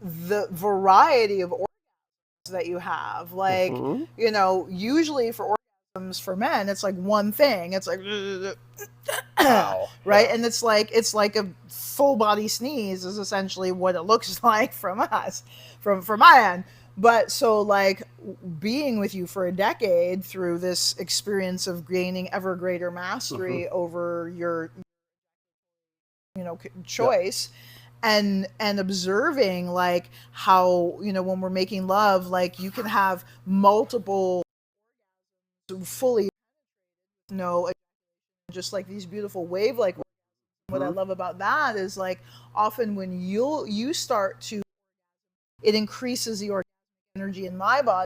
the variety of orgasms that you have. Like, you know, usually for orgasms for men, it's like one thing. It's like, Wow. right? Yeah. And it's like a full body sneeze is essentially what it looks like from us, from my end. But so like being with you for a decade through this experience of gaining ever greater mastery over your, you know, Yep. choice, and observing like how, you know, when we're making love, like you can have multiple fully, you know, just like these beautiful wave like. What I love about that is like often when you start to, it increases the organic energy in my body,